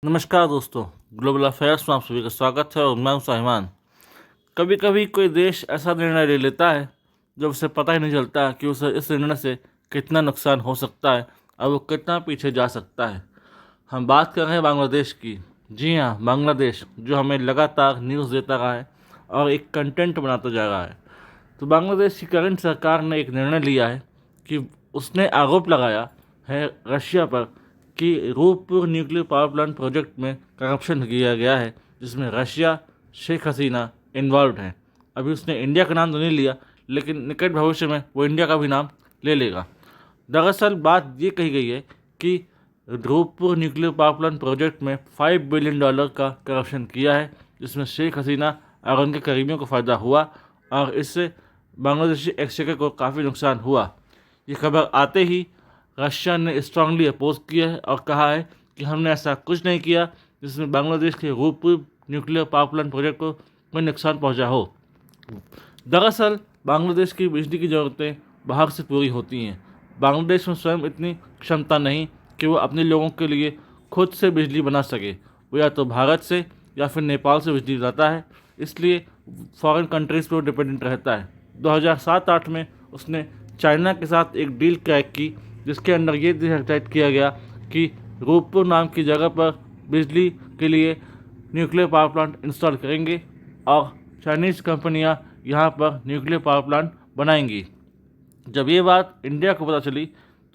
नमस्कार दोस्तों, global affairs में आप सभी का स्वागत है और मैं हूं साहिमान। कभी कभी कोई देश ऐसा निर्णय ले लेता है जब उसे पता ही नहीं चलता कि उसे इस निर्णय से कितना नुकसान हो सकता है और वो कितना पीछे जा सकता है। हम बात कर रहे हैं बांग्लादेश की। जी हाँ, बांग्लादेश जो हमें लगातार न्यूज़ देता रहा है और एक कंटेंट बनाता जा रहा है। तो बांग्लादेश की करंट सरकार ने एक निर्णय लिया है कि उसने आरोप लगाया है रशिया पर कि Rooppur nuclear power plant project में करप्शन किया गया है, जिसमें रशिया, शेख हसीना इन्वॉल्व हैं। अभी उसने इंडिया का नाम तो नहीं लिया, लेकिन निकट भविष्य में वो इंडिया का भी नाम ले लेगा। दरअसल बात ये कही गई है कि Rooppur nuclear power plant project में $5 बिलियन का करप्शन किया है, जिसमें शेख हसीना और उनके करीबियों को फ़ायदा हुआ और इससे बांग्लादेशी एक्सचेकर को काफ़ी नुकसान हुआ। ये खबर आते ही रशिया ने स्ट्रांगली अपोज किया है और कहा है कि हमने ऐसा कुछ नहीं किया जिसमें बांग्लादेश के Rooppur nuclear power plant project को कोई नुकसान पहुंचा हो। दरअसल बांग्लादेश की बिजली की ज़रूरतें बाहर से पूरी होती हैं। बांग्लादेश में स्वयं इतनी क्षमता नहीं कि वो अपने लोगों के लिए खुद से बिजली बना सके। वो या तो भारत से या फिर नेपाल से बिजली लाता है, इसलिए फॉरेन कंट्रीज़ पर वो डिपेंडेंट रहता है। 2007-8 में उसने चाइना के साथ एक डील क्रैक की, जिसके अंदर ये डिसाइड किया गया कि रूपपुर नाम की जगह पर बिजली के लिए न्यूक्लियर पावर प्लांट इंस्टॉल करेंगे और चाइनीज़ कंपनियां यहाँ पर न्यूक्लियर पावर प्लांट बनाएंगी। जब ये बात इंडिया को पता चली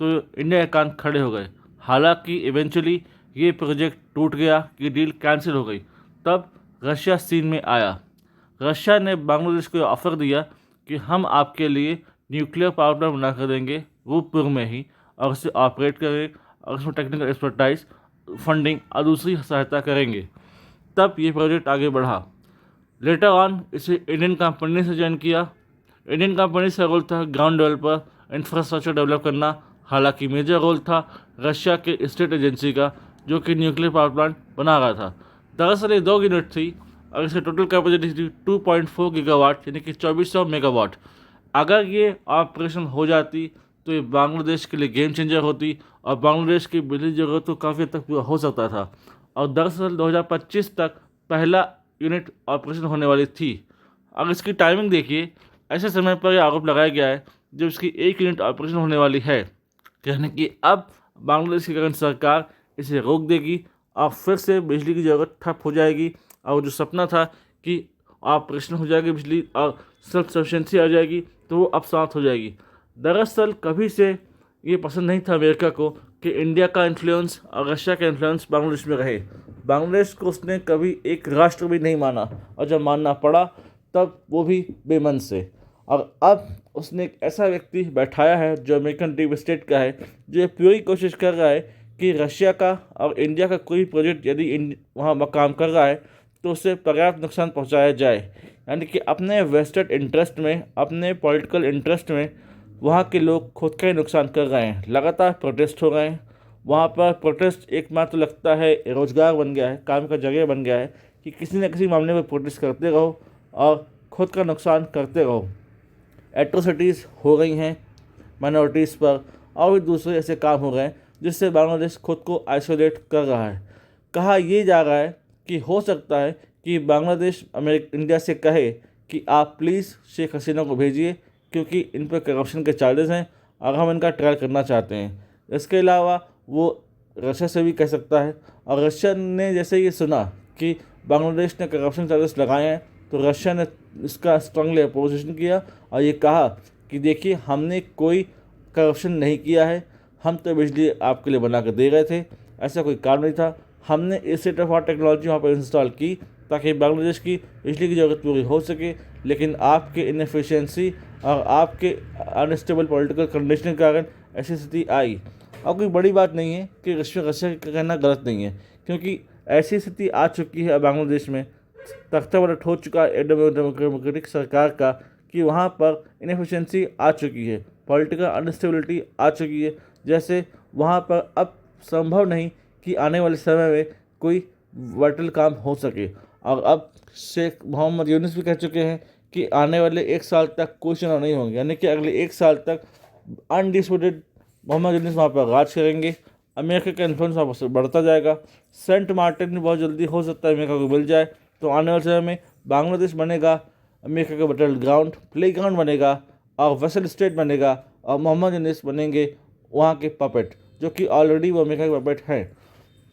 तो इंडिया के कान खड़े हो गए। हालांकि इवेंचुअली ये प्रोजेक्ट टूट गया, ये डील कैंसिल हो गई। तब रशिया सीन में आया। रशिया ने बांग्लादेश को ऑफर दिया कि हम आपके लिए न्यूक्लियर पावर प्लांट बना कर देंगे रूपपुर में ही, और उसे ऑपरेट करें और उसमें टेक्निकल एक्सपर्टाइज, फंडिंग और दूसरी सहायता करेंगे। तब ये प्रोजेक्ट आगे बढ़ा। लेटर ऑन इसे इंडियन कंपनी से ज्वाइन किया। इंडियन कंपनी का रोल था ग्राउंड लेवल पर इंफ्रास्ट्रक्चर डेवलप करना। हालांकि मेजर रोल था रशिया के स्टेट एजेंसी का, जो कि न्यूक्लियर पावर प्लांट बना रहा था। दरअसल ये 2 यूनिट थी और इसकी टोटल कैपेसिटी थी 2.4 गीगावाट, यानी कि 2400 मेगावाट। अगर ये ऑपरेशन हो जाती तो ये बांग्लादेश के लिए गेम चेंजर होती और बांग्लादेश की बिजली ज़रूरत तो काफ़ी हद तक पूरा हो सकता था। और दरअसल 2025 तक पहला यूनिट ऑपरेशन होने वाली थी। अब इसकी टाइमिंग देखिए, ऐसे समय पर यह आरोप लगाया गया है जब इसकी एक यूनिट ऑपरेशन होने वाली है, यानी कि अब बांग्लादेश की करंट सरकार इसे रोक देगी और फिर से बिजली की ज़रूरत ठप हो जाएगी। और जो सपना था कि ऑपरेशन हो जाएगी बिजली और सेल्फ सफिशेंसी आ जाएगी, तो वो अब समाप्त हो जाएगी। दरअसल कभी से ये पसंद नहीं था अमेरिका को कि इंडिया का इन्फ्लुएंस और रशिया का इन्फ्लुएंस बांग्लादेश में रहे। बांग्लादेश को उसने कभी एक राष्ट्र भी नहीं माना, और जब मानना पड़ा तब वो भी बेमन से। और अब उसने एक ऐसा व्यक्ति बैठाया है जो अमेरिकन डीप स्टेट का है, जो ये पूरी कोशिश कर रहा है कि रशिया का और इंडिया का कोई प्रोजेक्ट यदि वहाँ काम कर रहा है तो उससे पर्याप्त नुकसान पहुँचाया जाए। यानी कि अपने वेस्टेड इंटरेस्ट में, अपने पॉलिटिकल इंटरेस्ट में वहाँ के लोग खुद का ही नुकसान कर रहे हैं। लगातार प्रोटेस्ट हो रहे हैं वहाँ पर। प्रोटेस्ट एकमात्र लगता है रोजगार बन गया है, काम का जगह बन गया है कि किसी न किसी मामले में प्रोटेस्ट करते रहो और खुद का नुकसान करते रहो। एट्रोसिटीज़ हो गई हैं माइनॉरिटीज़ पर, और भी दूसरे ऐसे काम हो गए हैं जिससे बांग्लादेश खुद को आइसोलेट कर रहा है। कहा यह जा रहा है कि हो सकता है कि बांग्लादेश इंडिया से कहे कि आप प्लीज़ शेख हसीना को भेजिए, क्योंकि इन पर करप्शन के चार्जेस हैं और हम इनका ट्रायल करना चाहते हैं। इसके अलावा वो रशिया से भी कह सकता है। और रशिया ने जैसे ये सुना कि बांग्लादेश ने करप्शन चार्जेस लगाए हैं, तो रशिया ने इसका स्ट्रांगली अपोजिशन किया और ये कहा कि देखिए, हमने कोई करप्शन नहीं किया है, हम तो बिजली आपके लिए बना कर दे रहे थे, ऐसा कोई कारण नहीं था। हमने स्टेट ऑफ आर्ट टेक्नोलॉजी वहाँ पर इंस्टॉल की ताकि बांग्लादेश की बिजली की ज़रूरत पूरी हो सके, लेकिन आपके इनएफिशिएंसी और आपके अनस्टेबल पॉलिटिकल कंडीशन के कारण ऐसी स्थिति आई। और कोई बड़ी बात नहीं है कि रशिया का कहना गलत नहीं है, क्योंकि ऐसी स्थिति आ चुकी है बांग्लादेश में। तख्ता पलट हो चुका है डेमोक्रेटिक सरकार का कि वहाँ पर इनएफिशिएंसी आ चुकी है, पॉलिटिकल अनस्टेबिलिटी आ चुकी है, जैसे वहाँ पर अब संभव नहीं कि आने वाले समय में कोई वाइटल काम हो सके। और अब शेख मोहम्मद यूनुस भी कह चुके हैं कि आने वाले 1 साल तक कोई चुनाव नहीं होंगे, यानी कि अगले 1 साल तक अनडिस्प्यूटेड मोहम्मद यूनुस वहाँ पर राज करेंगे अमेरिका का इन्फ्लुएंस वापस से बढ़ता जाएगा। सेंट मार्टिन बहुत जल्दी हो सकता है अमेरिका को मिल जाए। तो आने वाले समय में बांग्लादेश बनेगा अमेरिका का बैटल ग्राउंड, प्ले ग्राउंड बनेगा, और वेसल स्टेट बनेगा, और मोहम्मद यूनिस बनेंगे वहाँ के पपेट, जो कि ऑलरेडी वो अमेरिका के पपेट हैं।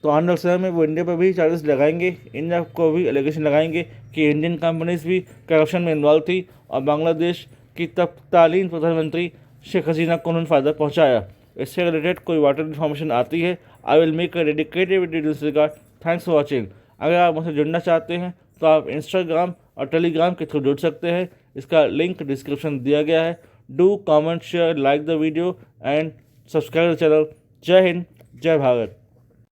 तो आने वाले समय में वो इंडिया पर भी चार्जेस लगाएंगे, इंडिया को भी एलिगेशन लगाएंगे कि इंडियन कंपनीज भी करप्शन में इन्वॉल्व थी, और बांग्लादेश की तत्कालीन प्रधानमंत्री शेख हसीना को उन्होंने फ़ायदा पहुँचाया। इससे रिलेटेड कोई वाटर इन्फॉर्मेशन आती है, I will make a dedicated video this regard. Thanks for watching. अगर आप मुझसे जुड़ना चाहते हैं तो आप इंस्टाग्राम और टेलीग्राम के थ्रू जुड़ सकते हैं। इसका लिंक डिस्क्रिप्शन दिया गया है। Do comment, share, like the video and subscribe the channel. जय हिंद, जय भारत।